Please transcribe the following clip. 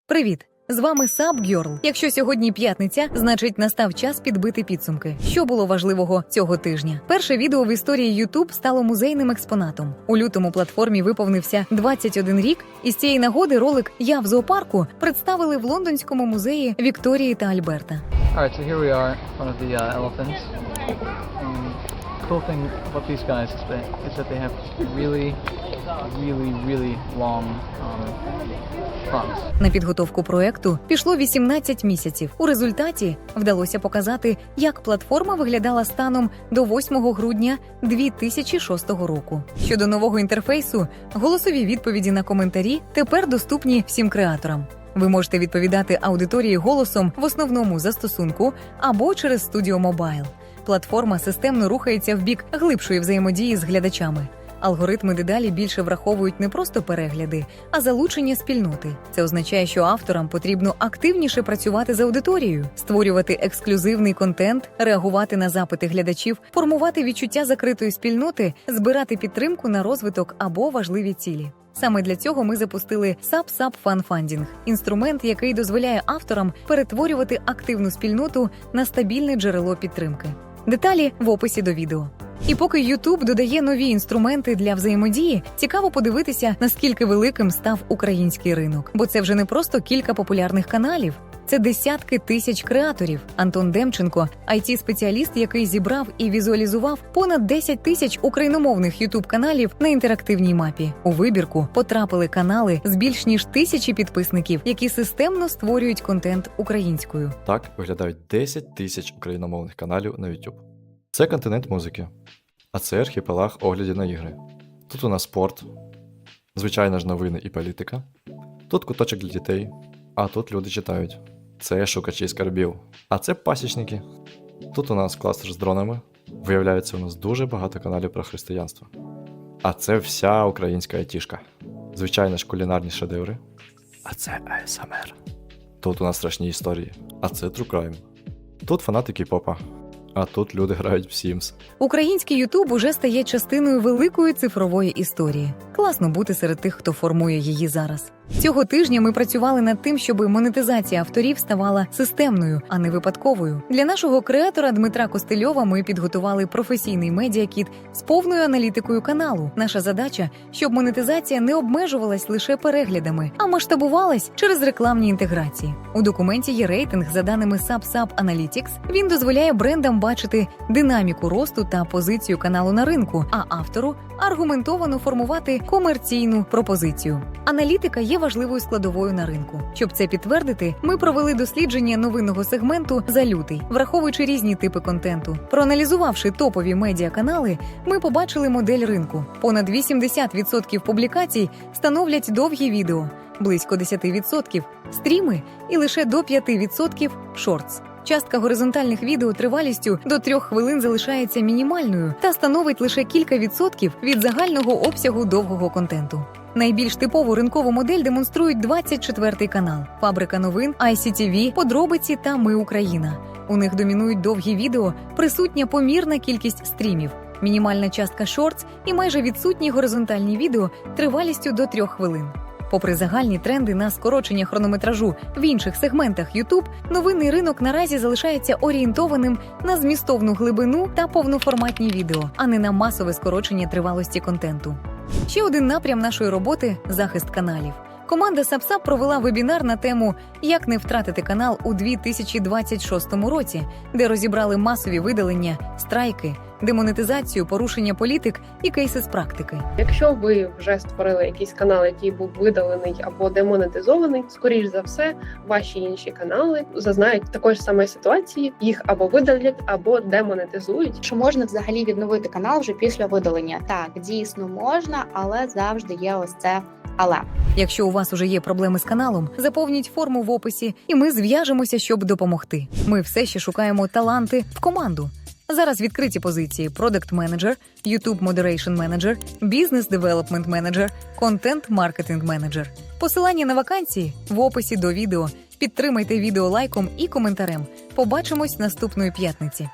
Привіт! З вами SubGirl. Якщо сьогодні п'ятниця, значить настав час підбити підсумки. Що було важливого цього тижня? Перше відео в історії YouTube стало музейним експонатом. У лютому платформі виповнився 21 рік, і з цієї нагоди ролик «Я в зоопарку» представили в Лондонському музеї Вікторії та Альберта. Alright, so here we are in front of the elephants. Cool thing about these guys is that they have really long fronts. На підготовку проекту пішло 18 місяців. У результаті вдалося показати, як платформа виглядала станом до 8 грудня 2006 року. Щодо нового інтерфейсу, голосові відповіді на коментарі тепер доступні всім креаторам. Ви можете відповідати аудиторії голосом в основному застосунку або через Studio Mobile. Платформа системно рухається в бік глибшої взаємодії з глядачами. Алгоритми дедалі більше враховують не просто перегляди, а залучення спільноти. Це означає, що авторам потрібно активніше працювати з аудиторією, створювати ексклюзивний контент, реагувати на запити глядачів, формувати відчуття закритої спільноти, збирати підтримку на розвиток або важливі цілі. Саме для цього ми запустили SubSub FunFunding – інструмент, який дозволяє авторам перетворювати активну спільноту на стабільне джерело підтримки. Деталі в описі до відео. І поки YouTube додає нові інструменти для взаємодії, цікаво подивитися, наскільки великим став український ринок. Бо це вже не просто кілька популярних каналів. Це десятки тисяч креаторів. Антон Демченко – IT-спеціаліст, який зібрав і візуалізував понад 10 тисяч україномовних YouTube-каналів на інтерактивній мапі. У вибірку потрапили канали з більш ніж 1000 підписників, які системно створюють контент українською. Так виглядають 10 тисяч україномовних каналів на YouTube. Це континент музики, а це архіпелаг оглядів на ігри. Тут у нас спорт, звичайно ж новини і політика. Тут куточок для дітей, а тут люди читають. Це шукачі скарбів, а це пасічники. Тут у нас кластер з дронами. Виявляється, у нас дуже багато каналів про християнство. А це вся українська айтішка. Звичайно ж кулінарні шедеври. А це ASMR. Тут у нас страшні історії, а це True Crime. Тут фанати кей-попа. А тут люди грають в Sims. Український Ютуб уже стає частиною великої цифрової історії. Класно бути серед тих, хто формує її зараз. Цього тижня ми працювали над тим, щоб монетизація авторів ставала системною, а не випадковою. Для нашого креатора Дмитра Костельова ми підготували професійний медіакіт з повною аналітикою каналу. Наша задача, щоб монетизація не обмежувалась лише переглядами, а масштабувалась через рекламні інтеграції. У документі є рейтинг за даними SubSub Analytics. Він дозволяє брендам бачити динаміку росту та позицію каналу на ринку, а автору аргументовано формувати комерційну пропозицію. Аналітика є важливою складовою на ринку. Щоб це підтвердити, ми провели дослідження новинного сегменту за лютий, враховуючи різні типи контенту. Проаналізувавши топові медіаканали, ми побачили модель ринку. Понад 80% публікацій становлять довгі відео, близько 10% – стріми і лише до 5% – шортс. Частка горизонтальних відео тривалістю до 3 хвилин залишається мінімальною та становить лише кілька відсотків від загального обсягу довгого контенту. Найбільш типову ринкову модель демонструють 24-й канал, Фабрика новин, ICTV, Подробиці та Ми Україна. У них домінують довгі відео, присутня помірна кількість стрімів, мінімальна частка шортс і майже відсутні горизонтальні відео тривалістю до 3 хвилин. Попри загальні тренди на скорочення хронометражу в інших сегментах YouTube, новинний ринок наразі залишається орієнтованим на змістовну глибину та повноформатні відео, а не на масове скорочення тривалості контенту. Ще один напрям нашої роботи – захист каналів. Команда SubSub провела вебінар на тему «Як не втратити канал у 2026 році», де розібрали масові видалення, страйки, демонетизацію, порушення політик і кейси з практики. Якщо ви вже створили якийсь канал, який був видалений або демонетизований, скоріш за все, ваші інші канали зазнають такої ж самої ситуації, їх або видалять, або демонетизують. Чи можна взагалі відновити канал вже після видалення? Так, дійсно можна, але завжди є ось це «але». Якщо у вас уже є проблеми з каналом, заповніть форму в описі, і ми зв'яжемося, щоб допомогти. Ми все ще шукаємо таланти в команду. Зараз відкриті позиції Product Manager, YouTube Moderation Manager, Business Development Manager, Content Marketing Manager. Посилання на вакансії в описі до відео. Підтримайте відео лайком і коментарем. Побачимось наступної п'ятниці.